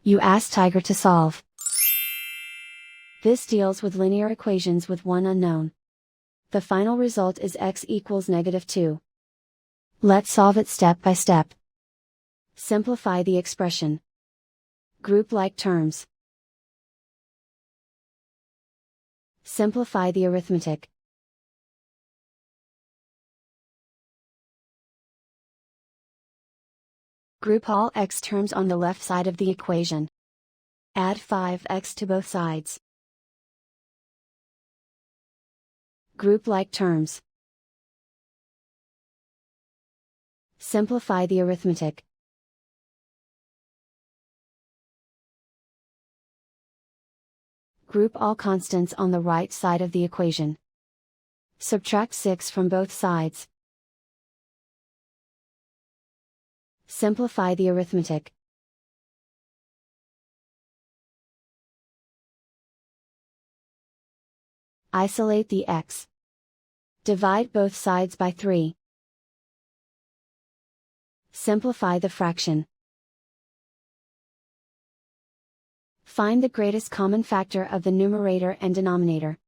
You ask Tiger to solve. This deals with linear equations with one unknown. The final result is x equals -2. Let's solve it step by step. Simplify the expression. Group like terms. Simplify the arithmetic. Group all x terms on the left side of the equation. Add 5x to both sides. Group like terms. Simplify the arithmetic. Group all constants on the right side of the equation. Subtract 6 from both sides. Simplify the arithmetic. Isolate the x. Divide both sides by 3. Simplify the fraction. Find the greatest common factor of the numerator and denominator.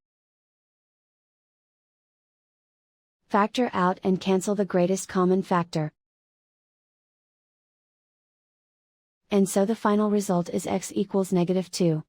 Factor out and cancel the greatest common factor. And so the final result is x equals -2.